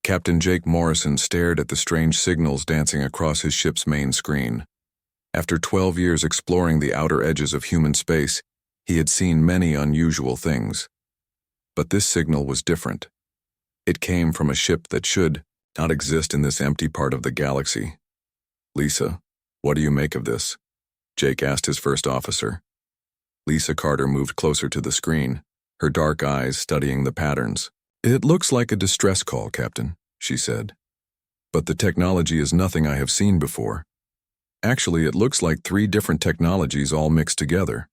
Captain Jake Morrison stared at the strange signals dancing across his ship's main screen. After 12 years exploring the outer edges of human space, he had seen many unusual things. But this signal was different. It came from a ship that should not exist in this empty part of the galaxy. "Lisa, what do you make of this?" Jake asked his first officer. Lisa Carter moved closer to the screen, her dark eyes studying the patterns. "It looks like a distress call, Captain," she said. "But the technology is nothing I have seen before. Actually, it looks like 3 different technologies all mixed together."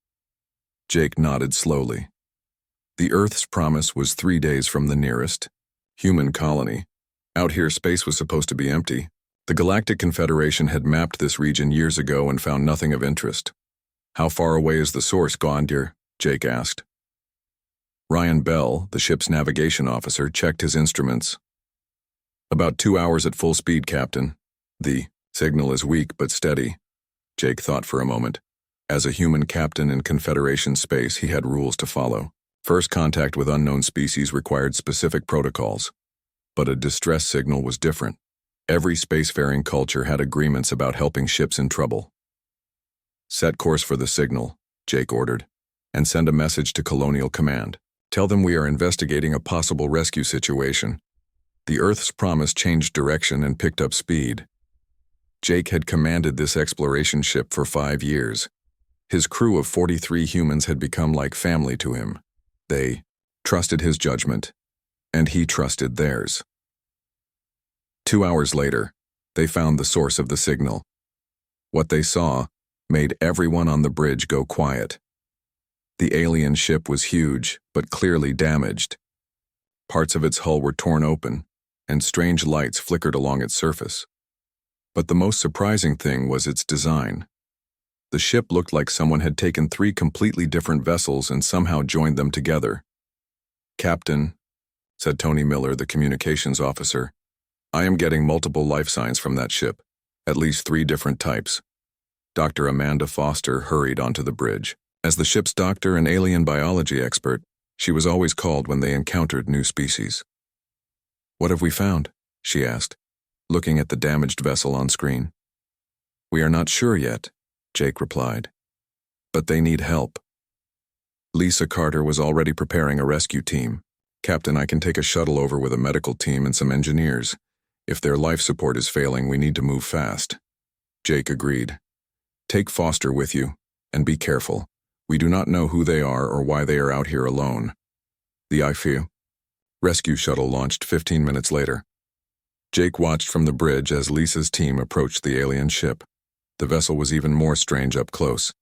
Jake nodded slowly. The Earth's promise was 3 days from the nearest human colony. Out here, space was supposed to be empty. The Galactic Confederation had mapped this region years ago and found nothing of interest. "How far away is the source, Gondir?" Jake asked. Ryan Bell, the ship's navigation officer, checked his instruments. "About 2 hours at full speed, Captain. The signal is weak but steady." Jake thought for a moment. As a human captain in Confederation space, he had rules to follow. First contact with unknown species required specific protocols. But a distress signal was different. Every spacefaring culture had agreements about helping ships in trouble. "Set course for the signal," Jake ordered, "and send a message to Colonial Command. Tell them we are investigating a possible rescue situation." The Earth's promise changed direction and picked up speed. Jake had commanded this exploration ship for 5 years. His crew of 43 humans had become like family to him. They trusted his judgment, and he trusted theirs. 2 hours later, they found the source of the signal. What they saw made everyone on the bridge go quiet. The alien ship was huge, but clearly damaged. Parts of its hull were torn open, and strange lights flickered along its surface. But the most surprising thing was its design. The ship looked like someone had taken 3 completely different vessels and somehow joined them together. "Captain," said Tony Miller, the communications officer, "I am getting multiple life signs from that ship, at least 3 different types." Dr. Amanda Foster hurried onto the bridge. As the ship's doctor and alien biology expert, she was always called when they encountered new species. "What have we found?" she asked, looking at the damaged vessel on screen. "We are not sure yet," Jake replied. "But they need help." Lisa Carter was already preparing a rescue team. "Captain, I can take a shuttle over with a medical team and some engineers. If their life support is failing, we need to move fast." Jake agreed. "Take Foster with you, and be careful. We do not know who they are or why they are out here alone." The Sci-Fi rescue shuttle launched 15 minutes later. Jake watched from the bridge as Lisa's team approached the alien ship. The vessel was even more strange up close.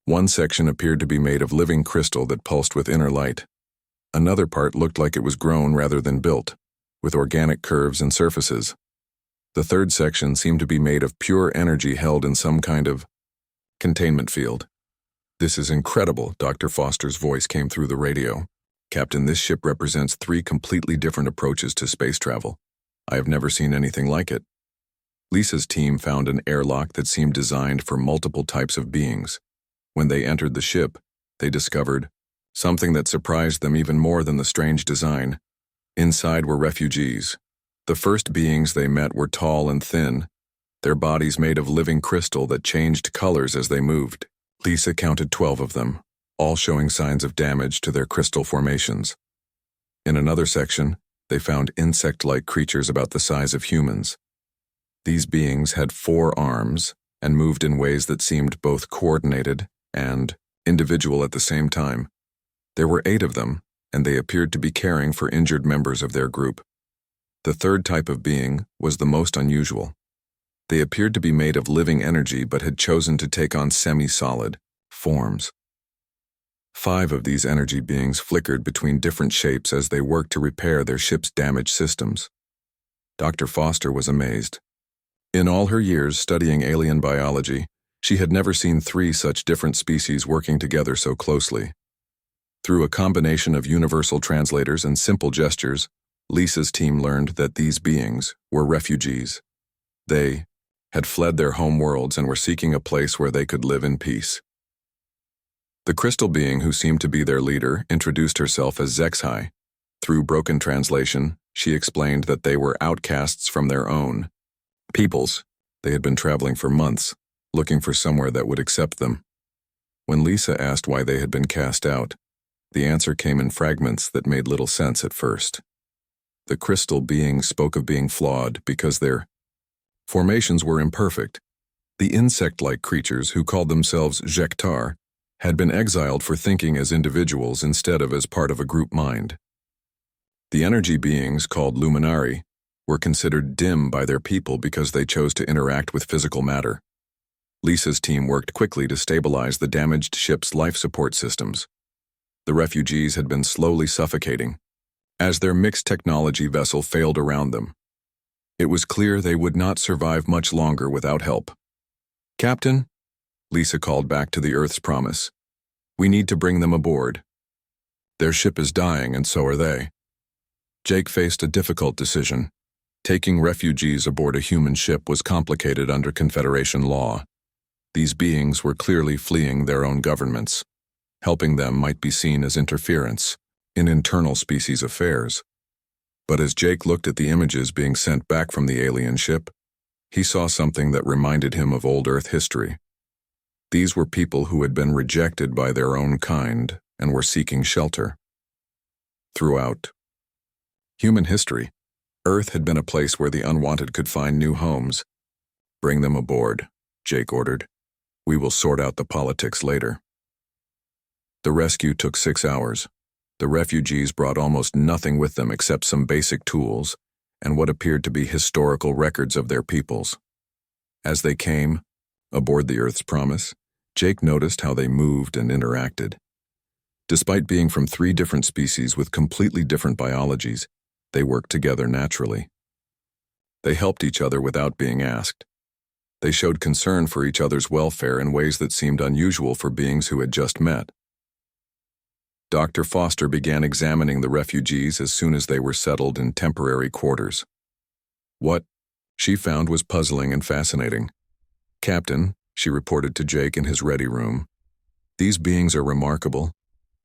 One section appeared to be made of living crystal that pulsed with inner light. Another part looked like it was grown rather than built, with organic curves and surfaces. The third section seemed to be made of pure energy held in some kind of containment field. "This is incredible," Dr. Foster's voice came through the radio. "Captain, this ship represents 3 completely different approaches to space travel. I have never seen anything like it." Lisa's team found an airlock that seemed designed for multiple types of beings. When they entered the ship, they discovered something that surprised them even more than the strange design. Inside were refugees. The first beings they met were tall and thin, their bodies made of living crystal that changed colors as they moved. Lisa counted 12 of them, all showing signs of damage to their crystal formations. In another section, they found insect-like creatures about the size of humans. These beings had 4 arms and moved in ways that seemed both coordinated and individual at the same time. There were 8 of them, and they appeared to be caring for injured members of their group. The third type of being was the most unusual. They appeared to be made of living energy but had chosen to take on semi-solid forms. 5 of these energy beings flickered between different shapes as they worked to repair their ship's damaged systems. Dr. Foster was amazed. In all her years studying alien biology, she had never seen 3 such different species working together so closely. Through a combination of universal translators and simple gestures, Lisa's team learned that these beings were refugees. They had fled their home worlds and were seeking a place where they could live in peace. The crystal being who seemed to be their leader introduced herself as Zexhai. Through broken translation, She explained that they were outcasts from their own peoples. They had been traveling for months, looking for somewhere that would accept them. When Lisa asked why they had been cast out, the answer came in fragments that made little sense at first. The crystal beings spoke of being flawed because their formations were imperfect. The insect-like creatures, who called themselves Jektar, had been exiled for thinking as individuals instead of as part of a group mind. The energy beings, called Luminari, were considered dim by their people because they chose to interact with physical matter. Lisa's team worked quickly to stabilize the damaged ship's life support systems. The refugees had been slowly suffocating as their mixed technology vessel failed around them. It was clear they would not survive much longer without help. "Captain," Lisa called back to the Earth's promise, "we need to bring them aboard. Their ship is dying, and so are they." Jake faced a difficult decision. Taking refugees aboard a human ship was complicated under Confederation law. These beings were clearly fleeing their own governments. Helping them might be seen as interference in internal species affairs. But as Jake looked at the images being sent back from the alien ship, he saw something that reminded him of old Earth history. These were people who had been rejected by their own kind and were seeking shelter. Throughout human history, Earth had been a place where the unwanted could find new homes. "Bring them aboard," Jake ordered. "We will sort out the politics later." The rescue took 6 hours. The refugees brought almost nothing with them except some basic tools and what appeared to be historical records of their peoples. As they came aboard the Earth's Promise, Jake noticed how they moved and interacted. Despite being from 3 different species with completely different biologies, they worked together naturally. They helped each other without being asked. They showed concern for each other's welfare in ways that seemed unusual for beings who had just met. Dr. Foster began examining the refugees as soon as they were settled in temporary quarters. What she found was puzzling and fascinating. "Captain," she reported to Jake in his ready room, "these beings are remarkable.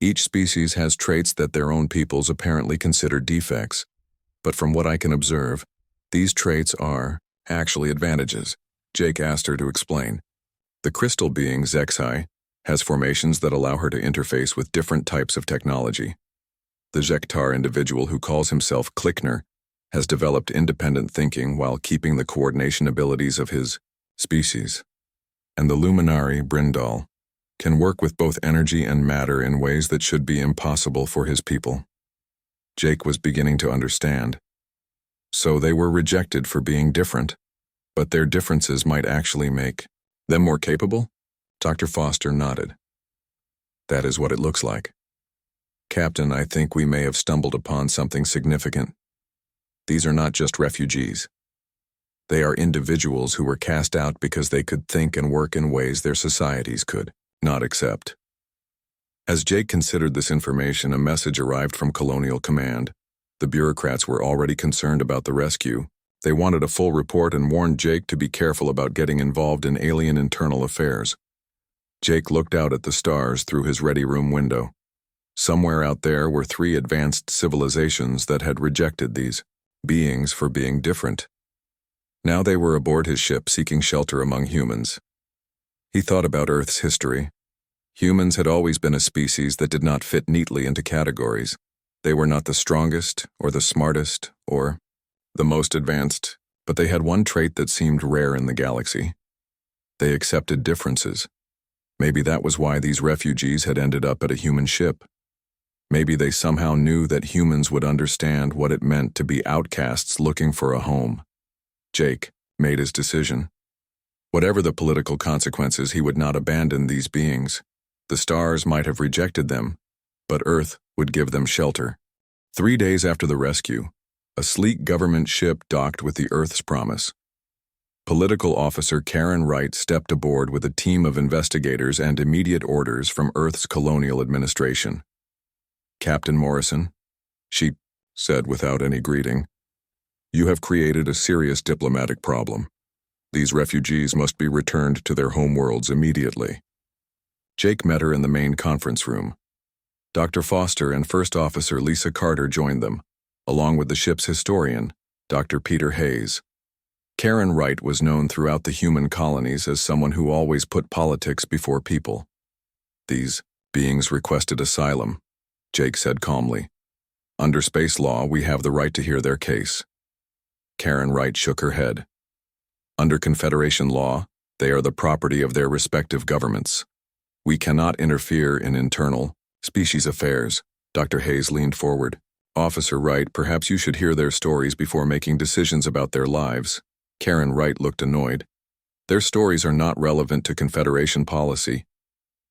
Each species has traits that their own peoples apparently consider defects. But from what I can observe, these traits are actually advantages." Jake asked her to explain. "The crystal being Zexai has formations that allow her to interface with different types of technology. The Jektar individual, who calls himself Klickner, has developed independent thinking while keeping the coordination abilities of his species. And the Luminari, Brindal, can work with both energy and matter in ways that should be impossible for his people." Jake was beginning to understand. So they were rejected for being different, but their differences might actually make them more capable? Dr. Foster nodded. "That is what it looks like. Captain, I think we may have stumbled upon something significant. These are not just refugees. They are individuals who were cast out because they could think and work in ways their societies could not accept." As Jake considered this information, a message arrived from Colonial Command. The bureaucrats were already concerned about the rescue. They wanted a full report and warned Jake to be careful about getting involved in alien internal affairs. Jake looked out at the stars through his ready room window. Somewhere out there were 3 advanced civilizations that had rejected these beings for being different. Now they were aboard his ship seeking shelter among humans. He thought about Earth's history. Humans had always been a species that did not fit neatly into categories. They were not the strongest or the smartest or the most advanced, but they had one trait that seemed rare in the galaxy. They accepted differences. Maybe that was why these refugees had ended up at a human ship. Maybe they somehow knew that humans would understand what it meant to be outcasts looking for a home. Jake made his decision. Whatever the political consequences, he would not abandon these beings. The stars might have rejected them, but Earth would give them shelter. 3 days after the rescue, a sleek government ship docked with the Earth's Promise. Political officer Karen Wright stepped aboard with a team of investigators and immediate orders from Earth's colonial administration. "Captain Morrison," she said without any greeting, "you have created a serious diplomatic problem. These refugees must be returned to their homeworlds immediately." Jake met her in the main conference room. Dr. Foster and First Officer Lisa Carter joined them. along with the ship's historian, Dr. Peter Hayes. Karen Wright was known throughout the human colonies as someone who always put politics before people. These beings requested asylum, Jake said calmly. Under space law, we have the right to hear their case. Karen Wright shook her head. Under Confederation law, they are the property of their respective governments. We cannot interfere in internal, species affairs. Dr. Hayes leaned forward. Officer Wright, perhaps you should hear their stories before making decisions about their lives. Karen Wright looked annoyed. Their stories are not relevant to Confederation policy.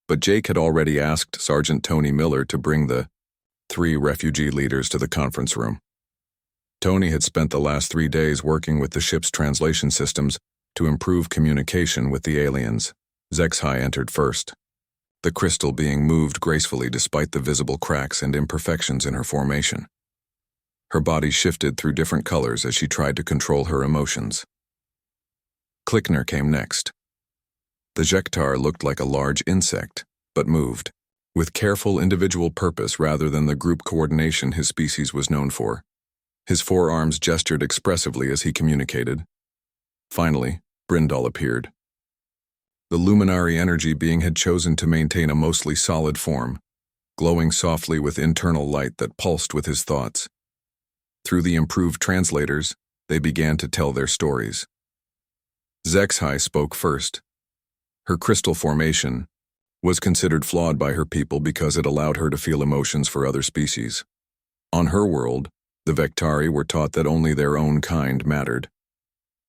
But Jake had already asked Sergeant Tony Miller to bring the 3 refugee leaders to the conference room. Tony had spent the last 3 days working with the ship's translation systems to improve communication with the aliens. Zexhai entered first, the crystal being moved gracefully despite the visible cracks and imperfections in her formation. Her body shifted through different colors as she tried to control her emotions. Klickner came next. The Jektar looked like a large insect, but moved, with careful individual purpose rather than the group coordination his species was known for. His forearms gestured expressively as he communicated. Finally, Brindal appeared. The luminary energy being had chosen to maintain a mostly solid form, glowing softly with internal light that pulsed with his thoughts. Through the improved translators, they began to tell their stories. Zexhai spoke first. Her crystal formation was considered flawed by her people because it allowed her to feel emotions for other species. On her world, the Vektari were taught that only their own kind mattered.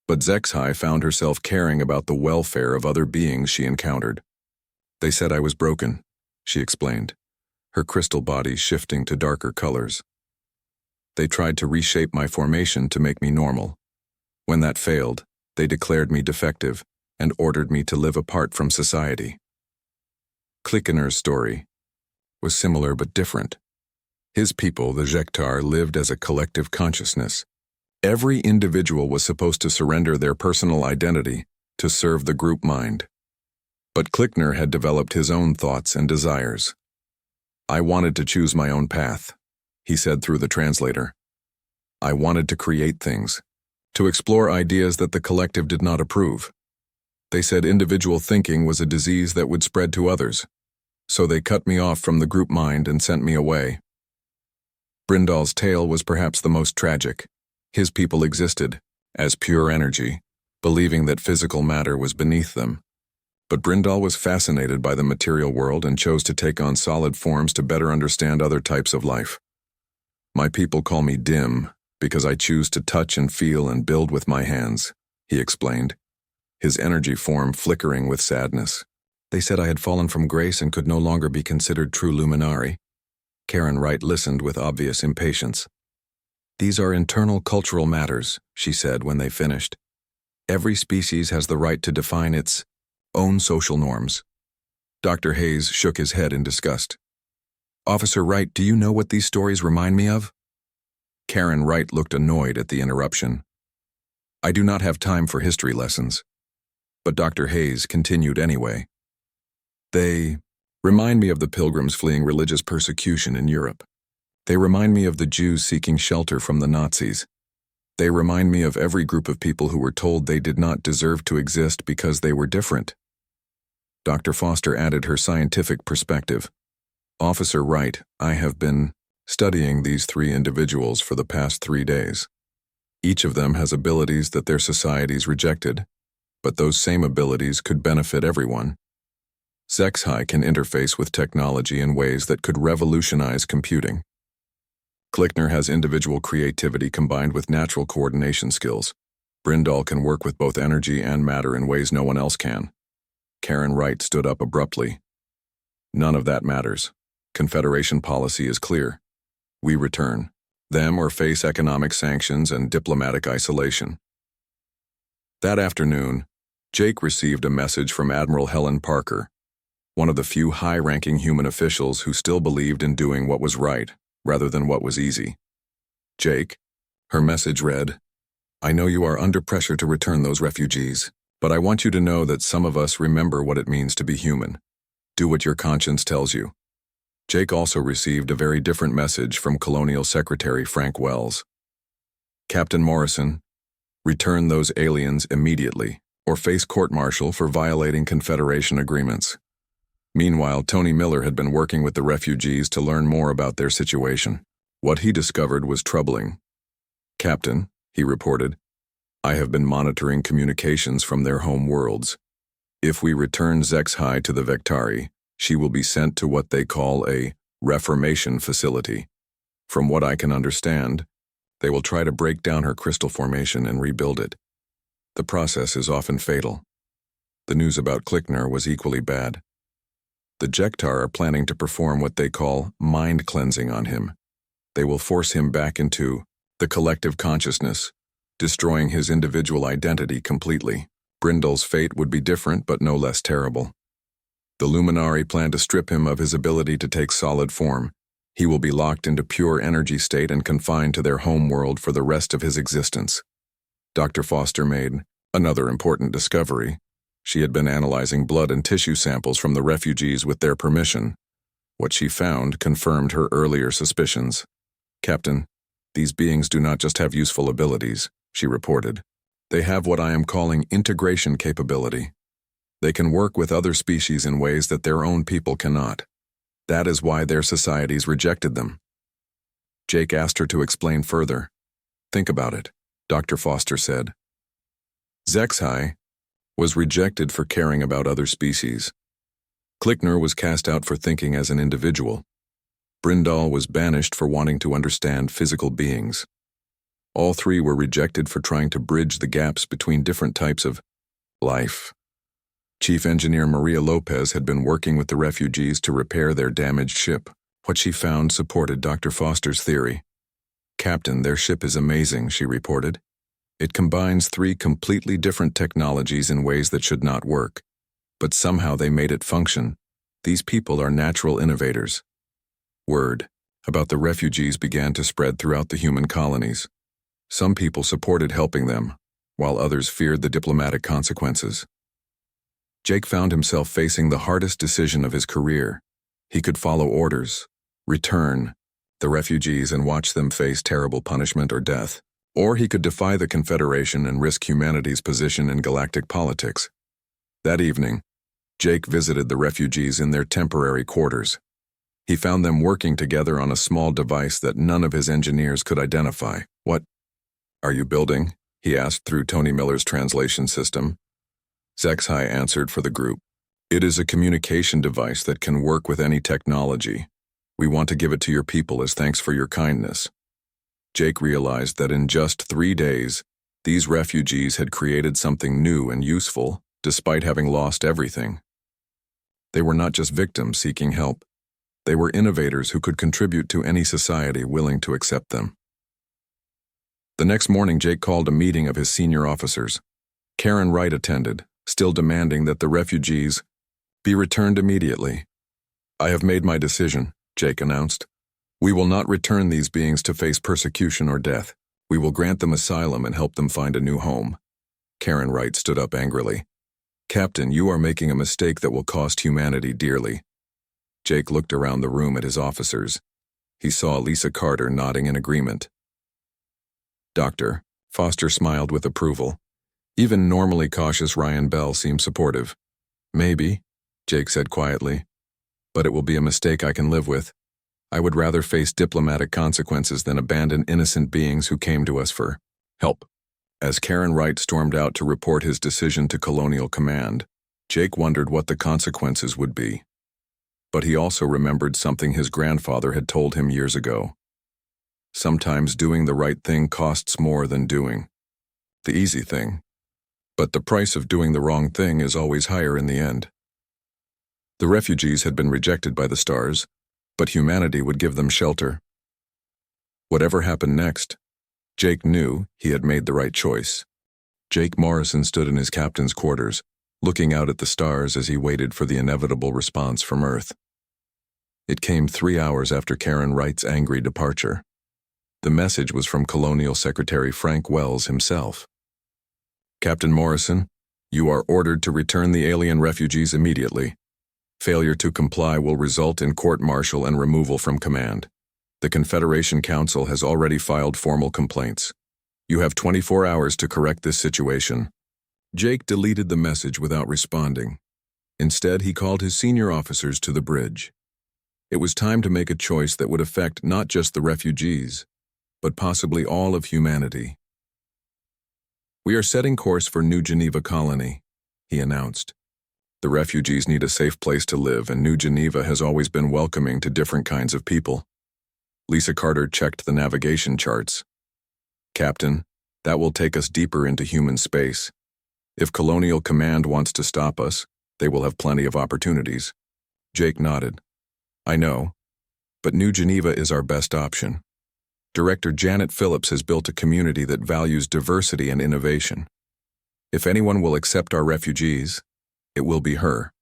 But Zexhai found herself caring about the welfare of other beings she encountered. They said I was broken, she explained, her crystal body shifting to darker colors. They tried to reshape my formation to make me normal. When that failed, they declared me defective and ordered me to live apart from society. Klickener's story was similar but different. His people, the Jektar, lived as a collective consciousness. Every individual was supposed to surrender their personal identity to serve the group mind. But Klickner had developed his own thoughts and desires. I wanted to choose my own path, he said through the translator. I wanted to create things, to explore ideas that the collective did not approve. They said individual thinking was a disease that would spread to others, so they cut me off from the group mind and sent me away. Brindal's tale was perhaps the most tragic. His people existed, as pure energy, believing that physical matter was beneath them. But Brindal was fascinated by the material world and chose to take on solid forms to better understand other types of life. My people call me dim because I choose to touch and feel and build with my hands, he explained, his energy form flickering with sadness. They said I had fallen from grace and could no longer be considered true luminari. Karen Wright listened with obvious impatience. These are internal cultural matters, she said when they finished. Every species has the right to define its own social norms. Dr. Hayes shook his head in disgust. Officer Wright, do you know what these stories remind me of? Karen Wright looked annoyed at the interruption. I do not have time for history lessons. But Dr. Hayes continued anyway. They remind me of the pilgrims fleeing religious persecution in Europe. They remind me of the Jews seeking shelter from the Nazis. They remind me of every group of people who were told they did not deserve to exist because they were different. Dr. Foster added her scientific perspective. Officer Wright, I have been studying these 3 individuals for the past 3 days. Each of them has abilities that their societies rejected, but those same abilities could benefit everyone. Zexhai can interface with technology in ways that could revolutionize computing. Klickner has individual creativity combined with natural coordination skills. Brindal can work with both energy and matter in ways no one else can. Karen Wright stood up abruptly. None of that matters. Confederation policy is clear. We return, them or face economic sanctions and diplomatic isolation. That afternoon, Jake received a message from Admiral Helen Parker, one of the few high-ranking human officials who still believed in doing what was right, rather than what was easy. Jake, her message read, I know you are under pressure to return those refugees, but I want you to know that some of us remember what it means to be human. Do what your conscience tells you. Jake also received a very different message from Colonial Secretary Frank Wells. Captain Morrison, return those aliens immediately, or face court-martial for violating Confederation agreements. Meanwhile, Tony Miller had been working with the refugees to learn more about their situation. What he discovered was troubling. Captain, he reported, I have been monitoring communications from their home worlds. If we return Zexhai to the Vectari, she will be sent to what they call a reformation facility. From what I can understand, they will try to break down her crystal formation and rebuild it. The process is often fatal. The news about Klickner was equally bad. The Jektar are planning to perform what they call mind cleansing on him. They will force him back into the collective consciousness, destroying his individual identity completely. Brindle's fate would be different but no less terrible. The Luminari plan to strip him of his ability to take solid form. He will be locked into pure energy state and confined to their home world for the rest of his existence. Dr. Foster made another important discovery. She had been analyzing blood and tissue samples from the refugees with their permission. What she found confirmed her earlier suspicions. Captain, these beings do not just have useful abilities, she reported. They have what I am calling integration capability. They can work with other species in ways that their own people cannot. That is why their societies rejected them. Jake asked her to explain further. Think about it, Dr. Foster said. Zexhai was rejected for caring about other species. Klickner was cast out for thinking as an individual. Brindle was banished for wanting to understand physical beings. All three were rejected for trying to bridge the gaps between different types of life. Chief Engineer Maria Lopez had been working with the refugees to repair their damaged ship. What she found supported Dr. Foster's theory. Captain, their ship is amazing, she reported. It combines three completely different technologies in ways that should not work. But somehow they made it function. These people are natural innovators. Word about the refugees began to spread throughout the human colonies. Some people supported helping them, while others feared the diplomatic consequences. Jake found himself facing the hardest decision of his career. He could follow orders, return the refugees and watch them face terrible punishment or death, or he could defy the Confederation and risk humanity's position in galactic politics. That evening, Jake visited the refugees in their temporary quarters. He found them working together on a small device that none of his engineers could identify. What are you building? He asked through Tony Miller's translation system. Zexhai answered for the group. It is a communication device that can work with any technology. We want to give it to your people as thanks for your kindness. Jake realized that in just 3 days, these refugees had created something new and useful, despite having lost everything. They were not just victims seeking help. They were innovators who could contribute to any society willing to accept them. The next morning, Jake called a meeting of his senior officers. Karen Wright attended, still demanding that the refugees be returned immediately. I have made my decision, Jake announced. We will not return these beings to face persecution or death. We will grant them asylum and help them find a new home. Karen Wright stood up angrily. Captain, you are making a mistake that will cost humanity dearly. Jake looked around the room at his officers. He saw Lisa Carter nodding in agreement. Doctor, Foster smiled with approval. Even normally cautious Ryan Bell seemed supportive. Maybe, Jake said quietly, but it will be a mistake I can live with. I would rather face diplomatic consequences than abandon innocent beings who came to us for help. As Karen Wright stormed out to report his decision to Colonial Command, Jake wondered what the consequences would be. But he also remembered something his grandfather had told him years ago. Sometimes doing the right thing costs more than doing the easy thing. But the price of doing the wrong thing is always higher in the end. The refugees had been rejected by the stars, but humanity would give them shelter. Whatever happened next, Jake knew he had made the right choice. Jake Morrison stood in his captain's quarters, looking out at the stars as he waited for the inevitable response from Earth. It came 3 hours after Karen Wright's angry departure. The message was from Colonial Secretary Frank Wells himself. Captain Morrison, you are ordered to return the alien refugees immediately. Failure to comply will result in court-martial and removal from command. The Confederation Council has already filed formal complaints. You have 24 hours to correct this situation. Jake deleted the message without responding. Instead, he called his senior officers to the bridge. It was time to make a choice that would affect not just the refugees, but possibly all of humanity. We are setting course for New Geneva Colony, he announced. The refugees need a safe place to live, and New Geneva has always been welcoming to different kinds of people. Lisa Carter checked the navigation charts. Captain, that will take us deeper into human space. If Colonial Command wants to stop us, they will have plenty of opportunities. Jake nodded. I know, but New Geneva is our best option. Director Janet Phillips has built a community that values diversity and innovation. If anyone will accept our refugees, it will be her.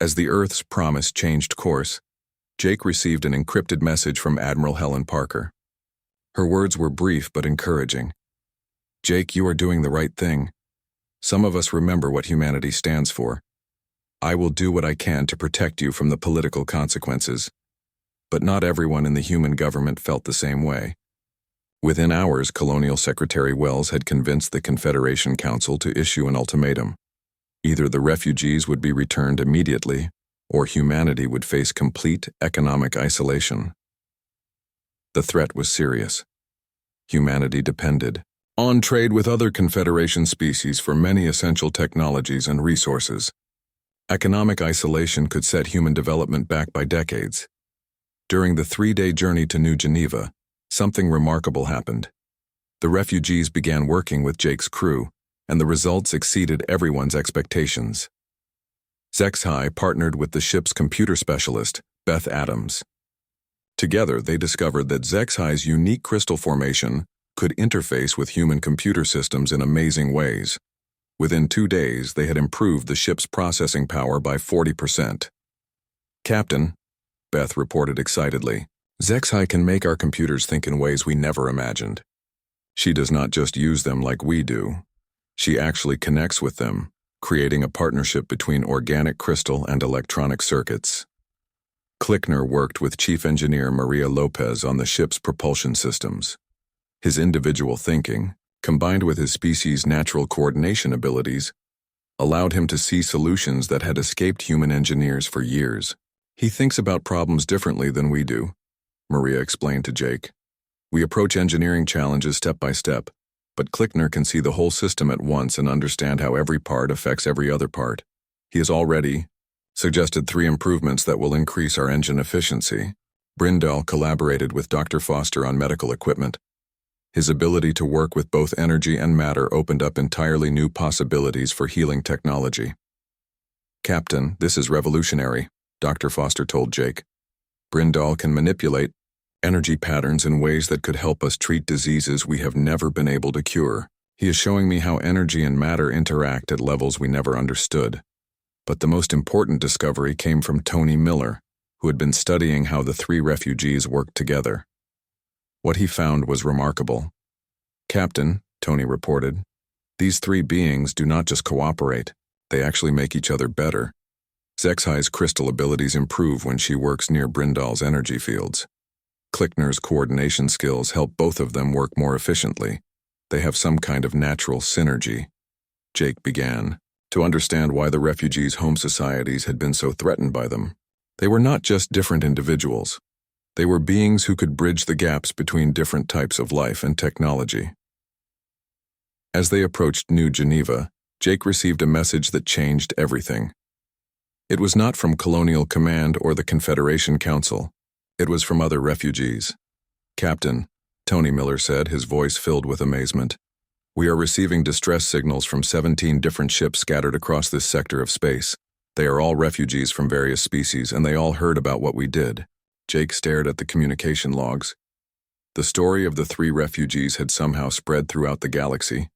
As the Earth's promise changed course, Jake received an encrypted message from Admiral Helen Parker. Her words were brief but encouraging. Jake, you are doing the right thing. Some of us remember what humanity stands for. I will do what I can to protect you from the political consequences. But not everyone in the human government felt the same way. Within hours, Colonial Secretary Wells had convinced the Confederation Council to issue an ultimatum. Either the refugees would be returned immediately, or humanity would face complete economic isolation. The threat was serious. Humanity depended on trade with other Confederation species for many essential technologies and resources. Economic isolation could set human development back by decades. During the 3-day journey to New Geneva, something remarkable happened. The refugees began working with Jake's crew, and the results exceeded everyone's expectations. Sci-Fi partnered with the ship's computer specialist, Beth Adams. Together, they discovered that Sci-Fi's unique crystal formation could interface with human computer systems in amazing ways. Within 2 days, they had improved the ship's processing power by 40%. Captain, Beth reported excitedly, Sci-Fi can make our computers think in ways we never imagined. She does not just use them like we do. She actually connects with them, creating a partnership between organic crystal and electronic circuits. Klickner worked with Chief Engineer Maria Lopez on the ship's propulsion systems. His individual thinking, combined with his species' natural coordination abilities, allowed him to see solutions that had escaped human engineers for years. He thinks about problems differently than we do, Maria explained to Jake. We approach engineering challenges step by step, but Klickner can see the whole system at once and understand how every part affects every other part. He has already suggested 3 improvements that will increase our engine efficiency. Brindell collaborated with Dr. Foster on medical equipment. His ability to work with both energy and matter opened up entirely new possibilities for healing technology. Captain, this is revolutionary, Dr. Foster told Jake. Brindell can manipulate energy patterns in ways that could help us treat diseases we have never been able to cure. He is showing me how energy and matter interact at levels we never understood. But the most important discovery came from Tony Miller, who had been studying how the 3 refugees worked together. What he found was remarkable. Captain, Tony reported, these 3 beings do not just cooperate, they actually make each other better. Sci-Fi's crystal abilities improve when she works near Brindell's energy fields. Klickner's coordination skills help both of them work more efficiently. They have some kind of natural synergy. Jake began to understand why the refugees' home societies had been so threatened by them. They were not just different individuals. They were beings who could bridge the gaps between different types of life and technology. As they approached New Geneva, Jake received a message that changed everything. It was not from Colonial Command or the Confederation Council. It was from other refugees. Captain, Tony Miller said, his voice filled with amazement. We are receiving distress signals from 17 different ships scattered across this sector of space. They are all refugees from various species, and they all heard about what we did. Jake stared at the communication logs. The story of the 3 refugees had somehow spread throughout the galaxy.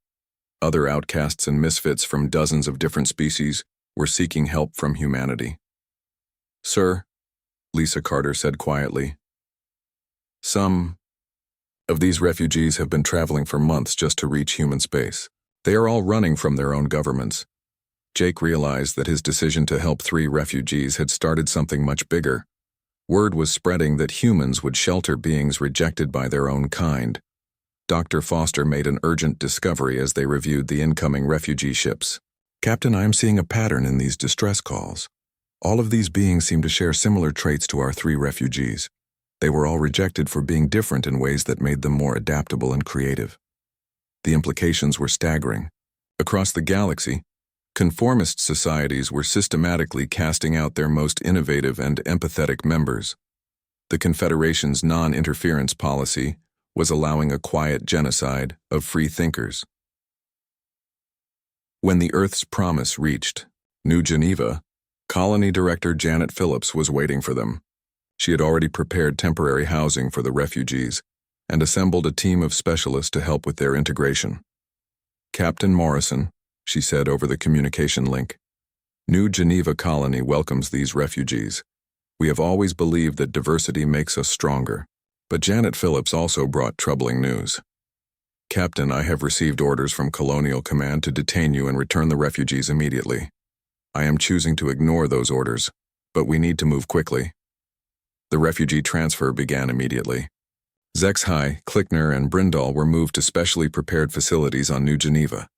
Other outcasts and misfits from dozens of different species were seeking help from humanity. Sir, Lisa Carter said quietly, some of these refugees have been traveling for months just to reach human space. They are all running from their own governments. Jake realized that his decision to help 3 refugees had started something much bigger. Word was spreading that humans would shelter beings rejected by their own kind. Dr. Foster made an urgent discovery as they reviewed the incoming refugee ships. "Captain, I am seeing a pattern in these distress calls. All of these beings seem to share similar traits to our 3 refugees. They were all rejected for being different in ways that made them more adaptable and creative." The implications were staggering. Across the galaxy, conformist societies were systematically casting out their most innovative and empathetic members. The Confederation's non-interference policy was allowing a quiet genocide of free thinkers. When the Earth's promise reached New Geneva, Colony Director Janet Phillips was waiting for them. She had already prepared temporary housing for the refugees and assembled a team of specialists to help with their integration. "Captain Morrison," she said over the communication link, "New Geneva Colony welcomes these refugees. We have always believed that diversity makes us stronger." But Janet Phillips also brought troubling news. "Captain, I have received orders from Colonial Command to detain you and return the refugees immediately. I am choosing to ignore those orders, but we need to move quickly." The refugee transfer began immediately. Zexhai, Klickner, and Brindal were moved to specially prepared facilities on New Geneva.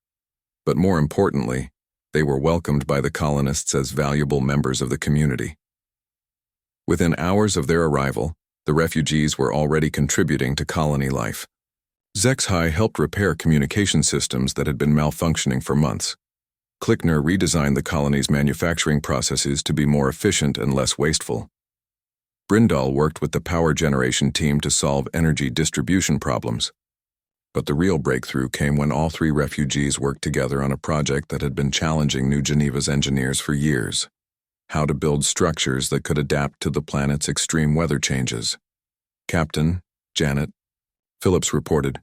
But more importantly, they were welcomed by the colonists as valuable members of the community. Within hours of their arrival, the refugees were already contributing to colony life. Zexhai helped repair communication systems that had been malfunctioning for months. Klickner redesigned the colony's manufacturing processes to be more efficient and less wasteful. Brindal worked with the power generation team to solve energy distribution problems. But the real breakthrough came when all 3 refugees worked together on a project that had been challenging New Geneva's engineers for years: how to build structures that could adapt to the planet's extreme weather changes. "Captain, Janet," Phillips reported,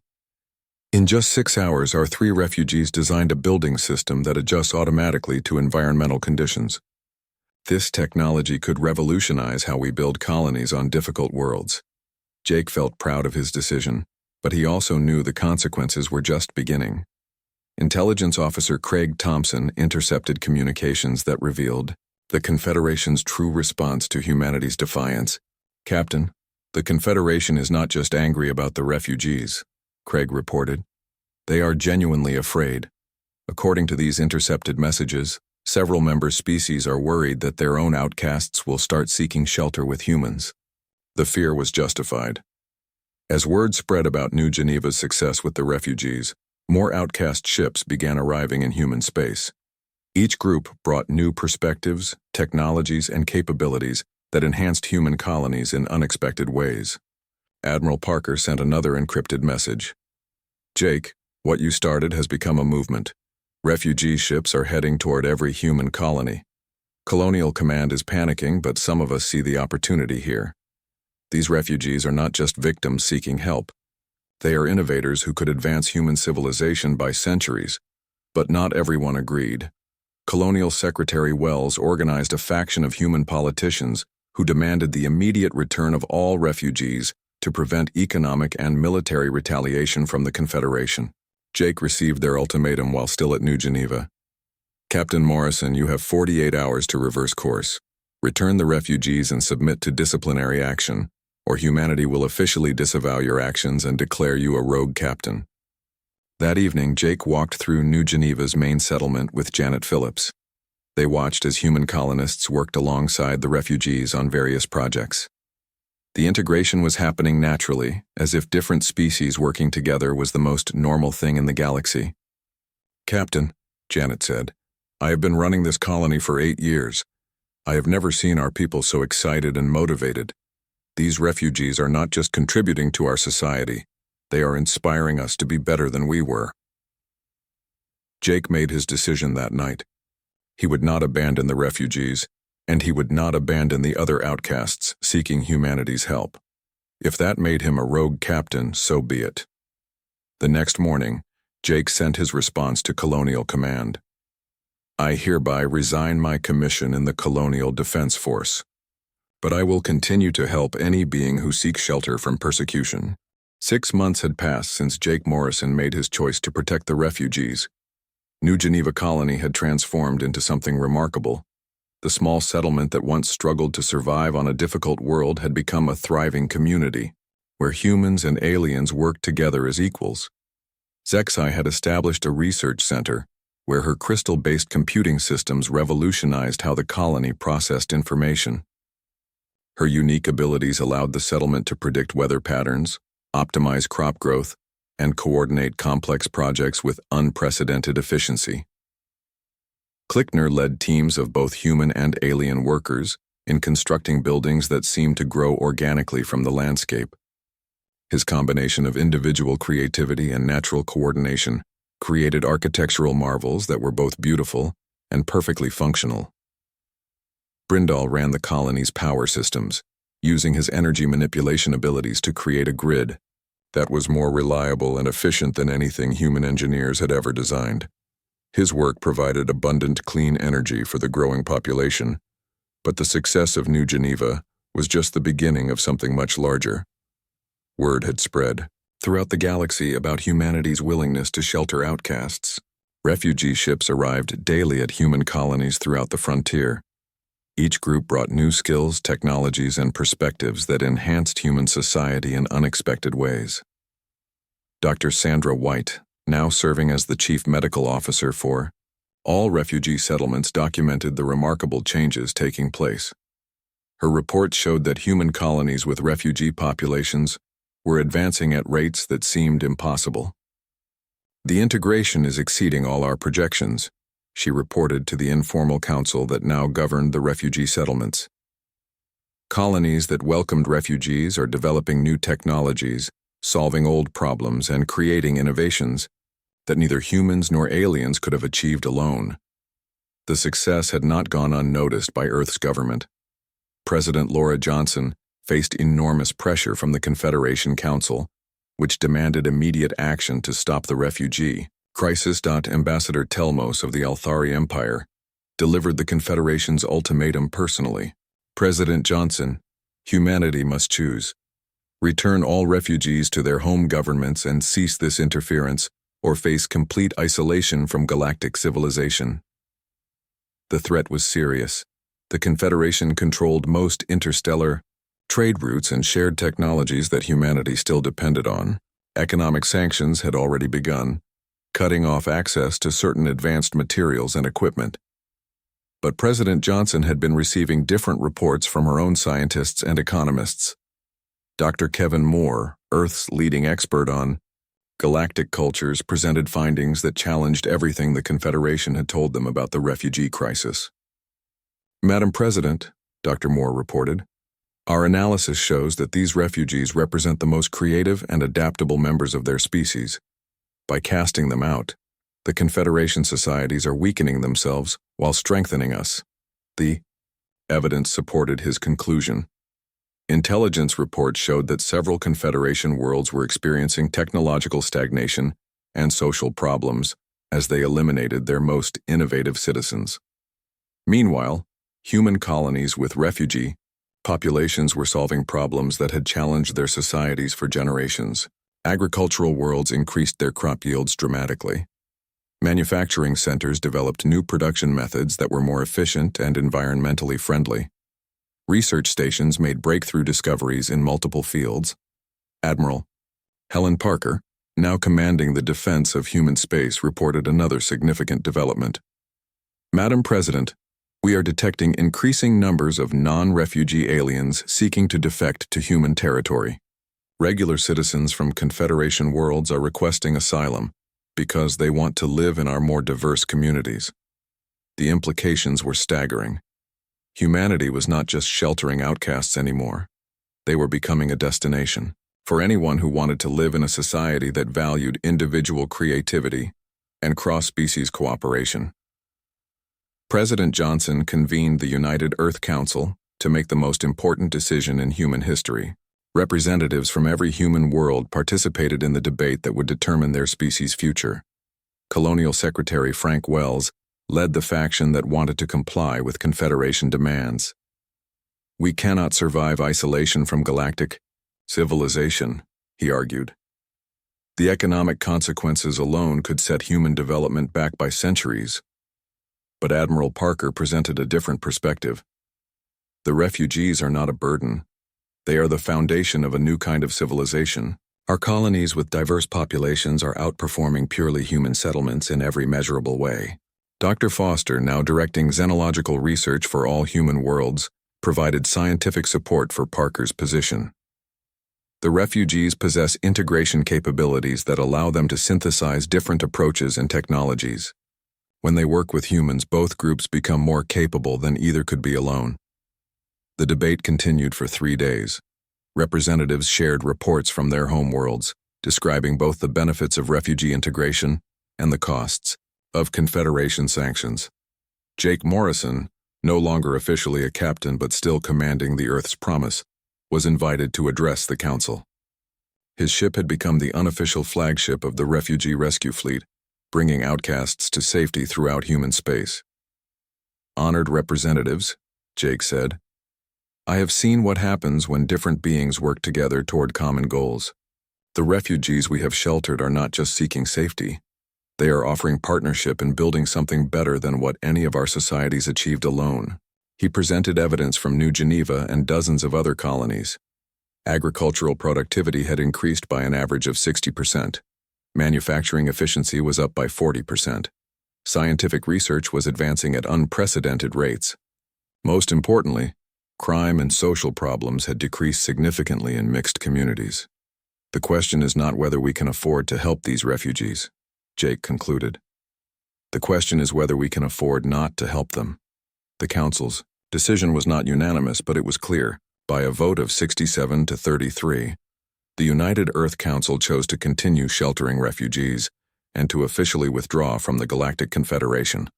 "in just 6 hours, our 3 refugees designed a building system that adjusts automatically to environmental conditions. This technology could revolutionize how we build colonies on difficult worlds." Jake felt proud of his decision, but he also knew the consequences were just beginning. Intelligence Officer Craig Thompson intercepted communications that revealed the Confederation's true response to humanity's defiance. "Captain, the Confederation is not just angry about the refugees," Craig reported. "They are genuinely afraid. According to these intercepted messages, several member species are worried that their own outcasts will start seeking shelter with humans." The fear was justified. As word spread about New Geneva's success with the refugees, more outcast ships began arriving in human space. Each group brought new perspectives, technologies, and capabilities that enhanced human colonies in unexpected ways. Admiral Parker sent another encrypted message. "Jake, what you started has become a movement. Refugee ships are heading toward every human colony. Colonial Command is panicking, but some of us see the opportunity here. These refugees are not just victims seeking help. They are innovators who could advance human civilization by centuries." But not everyone agreed. Colonial Secretary Wells organized a faction of human politicians who demanded the immediate return of all refugees to prevent economic and military retaliation from the Confederation. Jake received their ultimatum while still at New Geneva. "Captain Morrison, you have 48 hours to reverse course. Return the refugees and submit to disciplinary action, or humanity will officially disavow your actions and declare you a rogue captain." That evening, Jake walked through New Geneva's main settlement with Janet Phillips. They watched as human colonists worked alongside the refugees on various projects. The integration was happening naturally, as if different species working together was the most normal thing in the galaxy. "Captain," Janet said, "I have been running this colony for 8 years. I have never seen our people so excited and motivated. These refugees are not just contributing to our society, they are inspiring us to be better than we were." Jake made his decision that night. He would not abandon the refugees, and he would not abandon the other outcasts seeking humanity's help. If that made him a rogue captain, so be it. The next morning, Jake sent his response to Colonial Command. "I hereby resign my commission in the Colonial Defense Force. But I will continue to help any being who seeks shelter from persecution." 6 months had passed since Jake Morrison made his choice to protect the refugees. New Geneva Colony had transformed into something remarkable. The small settlement that once struggled to survive on a difficult world had become a thriving community, where humans and aliens worked together as equals. Sci-Fi had established a research center where her crystal-based computing systems revolutionized how the colony processed information. Her unique abilities allowed the settlement to predict weather patterns, optimize crop growth, and coordinate complex projects with unprecedented efficiency. Klickner led teams of both human and alien workers in constructing buildings that seemed to grow organically from the landscape. His combination of individual creativity and natural coordination created architectural marvels that were both beautiful and perfectly functional. Brindal ran the colony's power systems, using his energy manipulation abilities to create a grid that was more reliable and efficient than anything human engineers had ever designed. His work provided abundant clean energy for the growing population, but the success of New Geneva was just the beginning of something much larger. Word had spread throughout the galaxy about humanity's willingness to shelter outcasts. Refugee ships arrived daily at human colonies throughout the frontier. Each group brought new skills, technologies, and perspectives that enhanced human society in unexpected ways. Dr. Sandra White, now serving as the chief medical officer for all refugee settlements, documented the remarkable changes taking place. Her report showed that human colonies with refugee populations were advancing at rates that seemed impossible. "The integration is exceeding all our projections," she reported to the informal council that now governed the refugee settlements. "Colonies that welcomed refugees are developing new technologies, solving old problems, and creating innovations that neither humans nor aliens could have achieved alone." The success had not gone unnoticed by Earth's government. President Laura Johnson faced enormous pressure from the Confederation Council, which demanded immediate action to stop the refugee crisis. Ambassador Telmos of the Althari Empire delivered the Confederation's ultimatum personally. "President Johnson, humanity must choose. Return all refugees to their home governments and cease this interference, or face complete isolation from galactic civilization." The threat was serious. The Confederation controlled most interstellar trade routes and shared technologies that humanity still depended on. Economic sanctions had already begun, cutting off access to certain advanced materials and equipment. But President Johnson had been receiving different reports from her own scientists and economists. Dr. Kevin Moore, Earth's leading expert on galactic cultures, presented findings that challenged everything the Confederation had told them about the refugee crisis. "Madam President," Dr. Moore reported, "our analysis shows that these refugees represent the most creative and adaptable members of their species. By casting them out, the Confederation societies are weakening themselves while strengthening us." The evidence supported his conclusion. Intelligence reports showed that several Confederation worlds were experiencing technological stagnation and social problems as they eliminated their most innovative citizens. Meanwhile, human colonies with refugee populations were solving problems that had challenged their societies for generations. Agricultural worlds increased their crop yields dramatically. Manufacturing centers developed new production methods that were more efficient and environmentally friendly. Research stations made breakthrough discoveries in multiple fields. Admiral Helen Parker, now commanding the defense of human space, reported another significant development. "Madam President, we are detecting increasing numbers of non-refugee aliens seeking to defect to human territory. Regular citizens from Confederation worlds are requesting asylum because they want to live in our more diverse communities." The implications were staggering. Humanity was not just sheltering outcasts anymore. They were becoming a destination for anyone who wanted to live in a society that valued individual creativity and cross-species cooperation. President Johnson convened the United Earth Council to make the most important decision in human history. Representatives from every human world participated in the debate that would determine their species' future. Colonial Secretary Frank Wells led the faction that wanted to comply with Confederation demands. "We cannot survive isolation from galactic civilization," he argued. The economic consequences alone could set human development back by centuries. But Admiral Parker presented a different perspective. The refugees are not a burden. They are the foundation of a new kind of civilization. Our colonies with diverse populations are outperforming purely human settlements in every measurable way. Dr. Foster, now directing xenological research for all human worlds, provided scientific support for Parker's position. The refugees possess integration capabilities that allow them to synthesize different approaches and technologies. When they work with humans, both groups become more capable than either could be alone. The debate continued for 3 days. Representatives shared reports from their homeworlds, describing both the benefits of refugee integration and the costs of Confederation sanctions. Jake Morrison, no longer officially a captain but still commanding the Earth's Promise, was invited to address the council. His ship had become the unofficial flagship of the refugee rescue fleet, bringing outcasts to safety throughout human space. "Honored representatives," Jake said, "I have seen what happens when different beings work together toward common goals. The refugees we have sheltered are not just seeking safety. They are offering partnership in building something better than what any of our societies achieved alone." He presented evidence from New Geneva and dozens of other colonies. Agricultural productivity had increased by an average of 60%. Manufacturing efficiency was up by 40%. Scientific research was advancing at unprecedented rates. Most importantly, crime and social problems had decreased significantly in mixed communities. "The question is not whether we can afford to help these refugees," Jake concluded. "The question is whether we can afford not to help them." The Council's decision was not unanimous, but it was clear. By a vote of 67 to 33, the United Earth Council chose to continue sheltering refugees and to officially withdraw from the Galactic Confederation.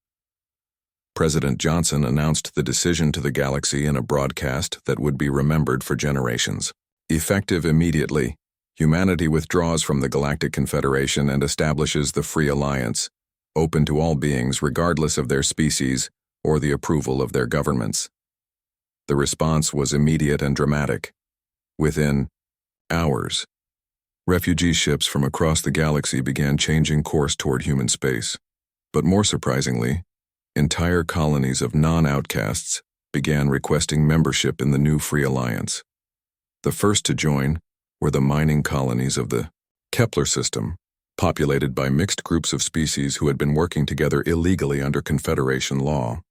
President Johnson announced the decision to the galaxy in a broadcast that would be remembered for generations. Effective immediately, humanity withdraws from the Galactic Confederation and establishes the Free Alliance, open to all beings regardless of their species or the approval of their governments. The response was immediate and dramatic. Within hours, refugee ships from across the galaxy began changing course toward human space. But more surprisingly, entire colonies of non-outcasts began requesting membership in the new Free Alliance. The first to join were the mining colonies of the Kepler system, populated by mixed groups of species who had been working together illegally under Confederation law.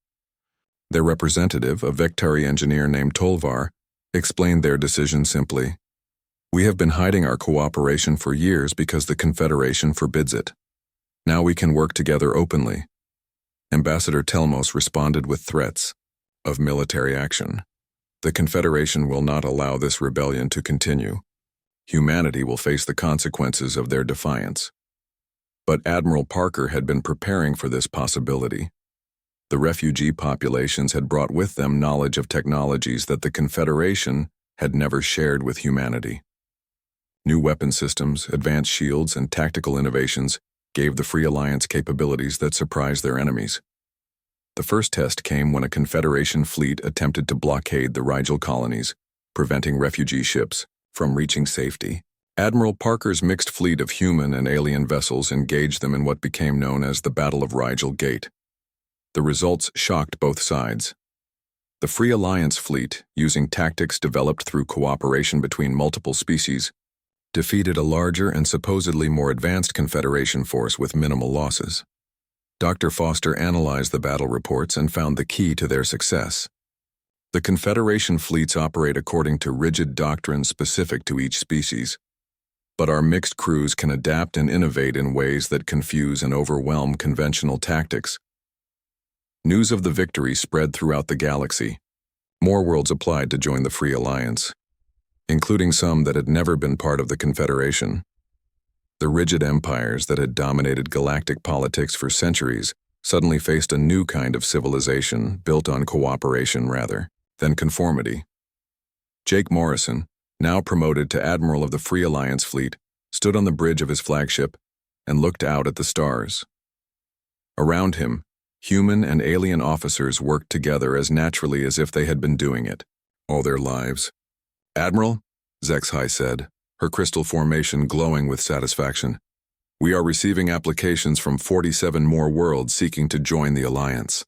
Their representative, a Vectari engineer named Tolvar, explained their decision simply. "We have been hiding our cooperation for years because the Confederation forbids it. Now we can work together openly." Ambassador Telmos responded with threats of military action. "The Confederation will not allow this rebellion to continue. Humanity will face the consequences of their defiance." But Admiral Parker had been preparing for this possibility. The refugee populations had brought with them knowledge of technologies that the Confederation had never shared with humanity. New weapon systems, advanced shields, and tactical innovations gave the Free Alliance capabilities that surprised their enemies. The first test came when a Confederation fleet attempted to blockade the Rigel colonies, preventing refugee ships from reaching safety. Admiral Parker's mixed fleet of human and alien vessels engaged them in what became known as the Battle of Rigel Gate. The results shocked both sides. The Free Alliance fleet, using tactics developed through cooperation between multiple species, defeated a larger and supposedly more advanced Confederation force with minimal losses. Dr. Foster analyzed the battle reports and found the key to their success. The Confederation fleets operate according to rigid doctrines specific to each species, but our mixed crews can adapt and innovate in ways that confuse and overwhelm conventional tactics. News of the victory spread throughout the galaxy. More worlds applied to join the Free Alliance, including some that had never been part of the Confederation. The rigid empires that had dominated galactic politics for centuries suddenly faced a new kind of civilization built on cooperation rather than conformity. Jake Morrison, now promoted to Admiral of the Free Alliance fleet, stood on the bridge of his flagship and looked out at the stars. Around him, human and alien officers worked together as naturally as if they had been doing it all their lives. "Admiral," Zexhai said, her crystal formation glowing with satisfaction. "We are receiving applications from 47 more worlds seeking to join the Alliance."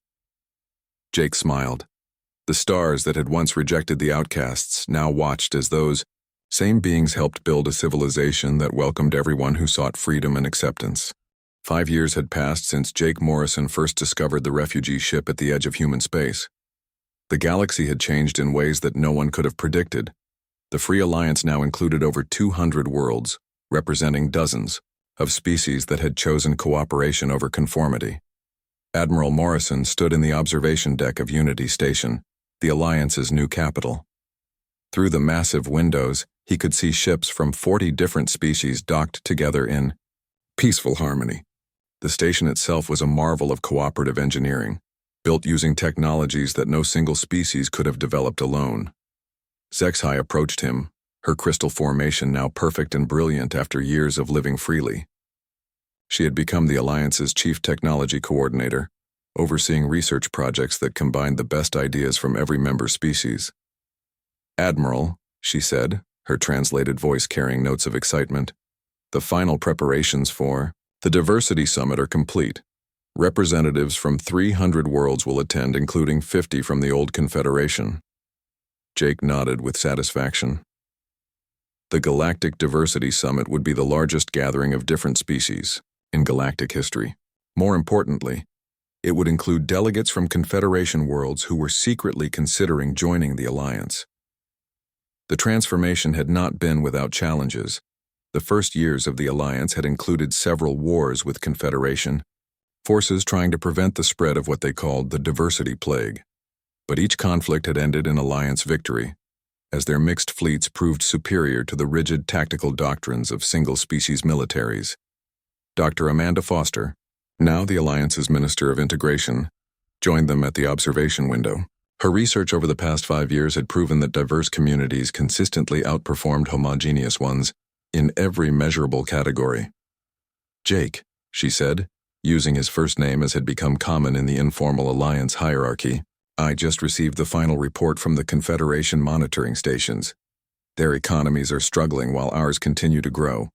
Jake smiled. The stars that had once rejected the outcasts now watched as those same beings helped build a civilization that welcomed everyone who sought freedom and acceptance. 5 years had passed since Jake Morrison first discovered the refugee ship at the edge of human space. The galaxy had changed in ways that no one could have predicted. The Free Alliance now included over 200 worlds, representing dozens of species that had chosen cooperation over conformity. Admiral Morrison stood in the observation deck of Unity Station, the Alliance's new capital. Through the massive windows, he could see ships from 40 different species docked together in peaceful harmony. The station itself was a marvel of cooperative engineering, built using technologies that no single species could have developed alone. Zexai approached him, her crystal formation now perfect and brilliant after years of living freely. She had become the Alliance's chief technology coordinator, overseeing research projects that combined the best ideas from every member species. "Admiral," she said, her translated voice carrying notes of excitement, "the final preparations for the Diversity Summit are complete. Representatives from 300 worlds will attend, including 50 from the old Confederation." Jake nodded with satisfaction. The Galactic Diversity Summit would be the largest gathering of different species in galactic history. More importantly, it would include delegates from Confederation worlds who were secretly considering joining the Alliance. The transformation had not been without challenges. The first years of the Alliance had included several wars with Confederation, forces trying to prevent the spread of what they called the Diversity Plague. But each conflict had ended in Alliance victory, as their mixed fleets proved superior to the rigid tactical doctrines of single-species militaries. Dr. Amanda Foster, now the Alliance's Minister of Integration, joined them at the observation window. Her research over the past 5 years had proven that diverse communities consistently outperformed homogeneous ones in every measurable category. "Jake," she said, using his first name as had become common in the informal Alliance hierarchy, "I just received the final report from the Confederation monitoring stations. Their economies are struggling while ours continue to grow.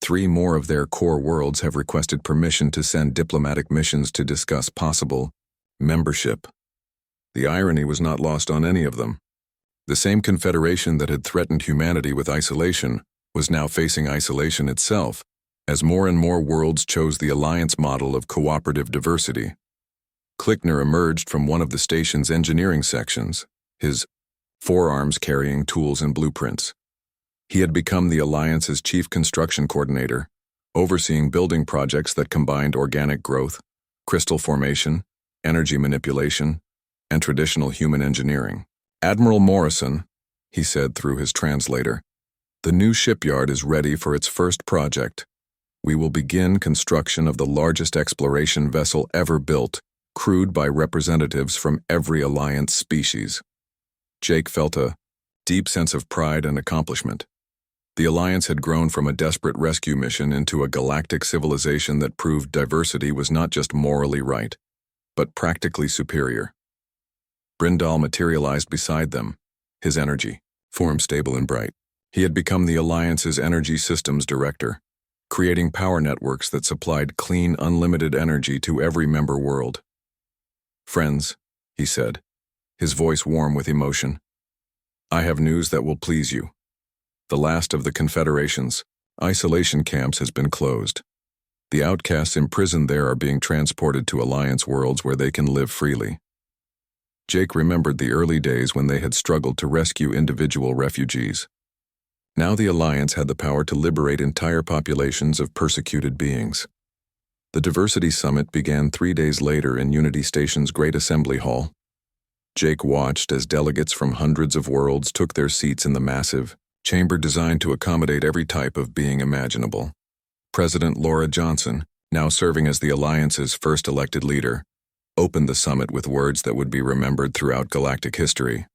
3 more of their core worlds have requested permission to send diplomatic missions to discuss possible membership." The irony was not lost on any of them. The same Confederation that had threatened humanity with isolation was now facing isolation itself, as more and more worlds chose the Alliance model of cooperative diversity. Klickner emerged from one of the station's engineering sections, his forearms carrying tools and blueprints. He had become the Alliance's chief construction coordinator, overseeing building projects that combined organic growth, crystal formation, energy manipulation, and traditional human engineering. "Admiral Morrison," he said through his translator, "the new shipyard is ready for its first project. We will begin construction of the largest exploration vessel ever built, crewed by representatives from every Alliance species." Jake felt a deep sense of pride and accomplishment. The Alliance had grown from a desperate rescue mission into a galactic civilization that proved diversity was not just morally right, but practically superior. Brindal materialized beside them, his energy, form stable and bright. He had become the Alliance's energy systems director, creating power networks that supplied clean, unlimited energy to every member world. "Friends," he said, his voice warm with emotion, "I have news that will please you. The last of the Confederation's isolation camps has been closed. The outcasts imprisoned there are being transported to Alliance worlds where they can live freely." Jake remembered the early days when they had struggled to rescue individual refugees. Now the Alliance had the power to liberate entire populations of persecuted beings. The Diversity Summit began 3 days later in Unity Station's Great Assembly Hall. Jake watched as delegates from hundreds of worlds took their seats in the massive chamber designed to accommodate every type of being imaginable. President Laura Johnson, now serving as the Alliance's first elected leader, opened the summit with words that would be remembered throughout galactic history.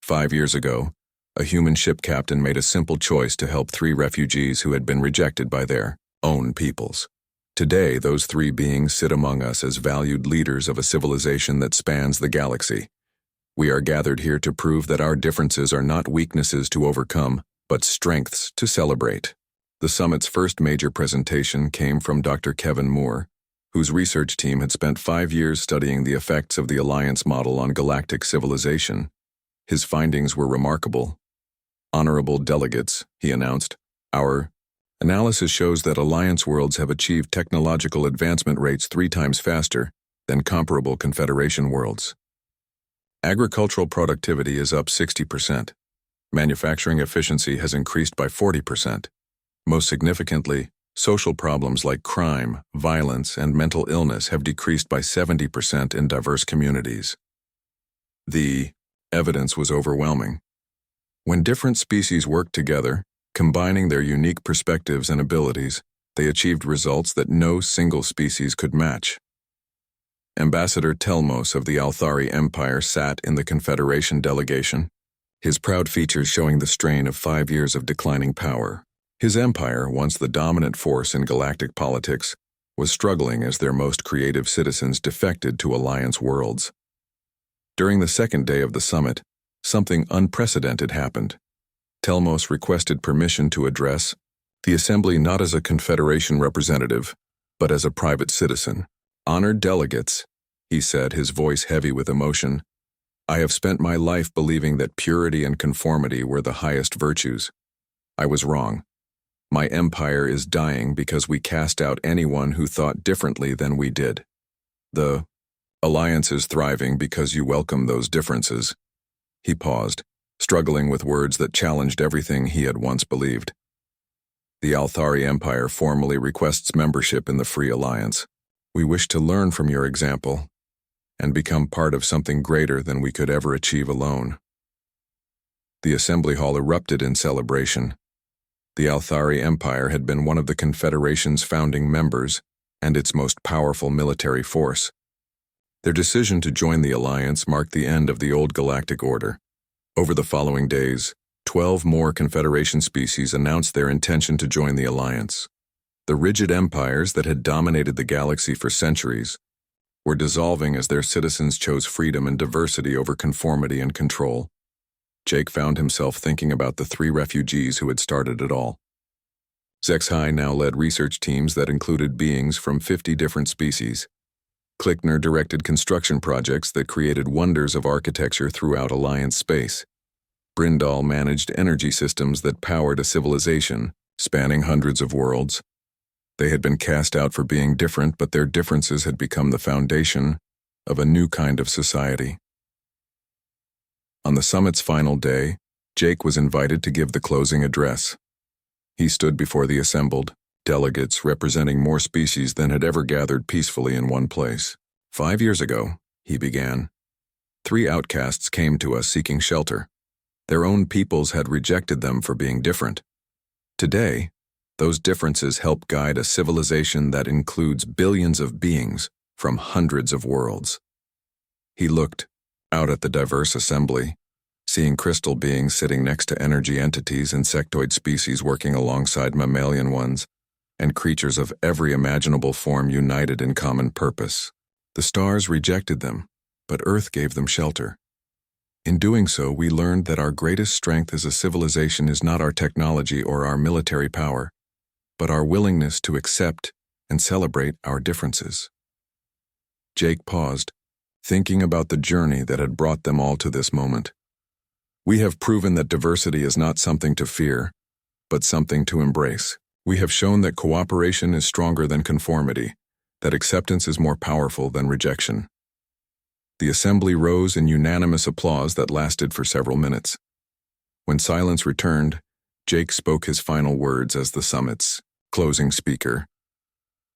5 years ago, a human ship captain made a simple choice to help 3 refugees who had been rejected by their own peoples. Today, those 3 beings sit among us as valued leaders of a civilization that spans the galaxy. We are gathered here to prove that our differences are not weaknesses to overcome, but strengths to celebrate. The summit's first major presentation came from Dr. Kevin Moore, whose research team had spent 5 years studying the effects of the Alliance model on galactic civilization. His findings were remarkable. "Honorable delegates," he announced, "our analysis shows that Alliance worlds have achieved technological advancement rates 3 times faster than comparable Confederation worlds. Agricultural productivity is up 60%. Manufacturing efficiency has increased by 40%. Most significantly, social problems like crime, violence, and mental illness have decreased by 70% in diverse communities." The evidence was overwhelming. When different species worked together, combining their unique perspectives and abilities, they achieved results that no single species could match. Ambassador Telmos of the Althari Empire sat in the Confederation delegation, his proud features showing the strain of 5 years of declining power. His empire, once the dominant force in galactic politics, was struggling as their most creative citizens defected to Alliance worlds. During the second day of the summit, something unprecedented happened. Telmos requested permission to address the assembly not as a Confederation representative, but as a private citizen. "Honored delegates," he said, his voice heavy with emotion, "I have spent my life believing that purity and conformity were the highest virtues. I was wrong. My empire is dying because we cast out anyone who thought differently than we did. The Alliance is thriving because you welcome those differences." He paused, struggling with words that challenged everything he had once believed. "The Althari Empire formally requests membership in the Free Alliance. We wish to learn from your example and become part of something greater than we could ever achieve alone." The assembly hall erupted in celebration. The Althari Empire had been one of the Confederation's founding members and its most powerful military force. Their decision to join the Alliance marked the end of the old galactic order. Over the following days, 12 more Confederation species announced their intention to join the Alliance. The rigid empires that had dominated the galaxy for centuries were dissolving as their citizens chose freedom and diversity over conformity and control. Jake found himself thinking about the 3 refugees who had started it all. Zexhai now led research teams that included beings from 50 different species. Klickner directed construction projects that created wonders of architecture throughout Alliance space. Brindal managed energy systems that powered a civilization spanning hundreds of worlds. They had been cast out for being different, but their differences had become the foundation of a new kind of society. On the summit's final day, Jake was invited to give the closing address. He stood before the assembled delegates representing more species than had ever gathered peacefully in one place. "5 years ago," he began, 3 outcasts came to us seeking shelter. Their own peoples had rejected them for being different. Today, those differences help guide a civilization that includes billions of beings from hundreds of worlds." He looked out at the diverse assembly, seeing crystal beings sitting next to energy entities, insectoid species working alongside mammalian ones, and creatures of every imaginable form united in common purpose. The stars rejected them, but Earth gave them shelter. In doing so, we learned that our greatest strength as a civilization is not our technology or our military power, but our willingness to accept and celebrate our differences. Jake paused, thinking about the journey that had brought them all to this moment. "We have proven that diversity is not something to fear, but something to embrace. We have shown that cooperation is stronger than conformity, that acceptance is more powerful than rejection." The assembly rose in unanimous applause that lasted for several minutes. When silence returned, Jake spoke his final words as the summit's closing speaker.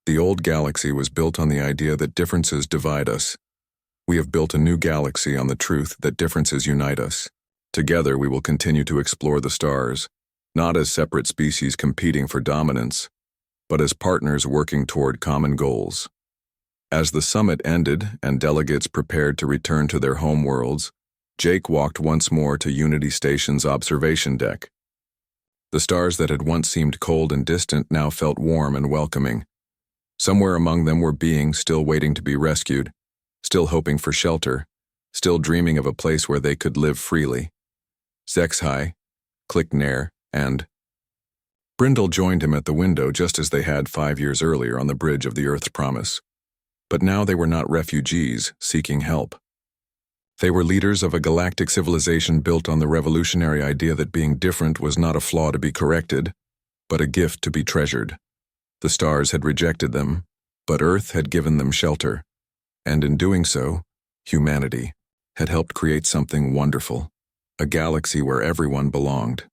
"The old galaxy was built on the idea that differences divide us. We have built a new galaxy on the truth that differences unite us. Together we will continue to explore the stars, not as separate species competing for dominance, but as partners working toward common goals." As the summit ended and delegates prepared to return to their home worlds, Jake walked once more to Unity Station's observation deck. The stars that had once seemed cold and distant now felt warm and welcoming. Somewhere among them were beings still waiting to be rescued, still hoping for shelter, still dreaming of a place where they could live freely. Zexhai, Klickner, And Brindle joined him at the window just as they had 5 years earlier on the bridge of the Earth's promise. But now they were not refugees seeking help. They were leaders of a galactic civilization built on the revolutionary idea that being different was not a flaw to be corrected, but a gift to be treasured. The stars had rejected them, but Earth had given them shelter, and in doing so, humanity had helped create something wonderful, a galaxy where everyone belonged.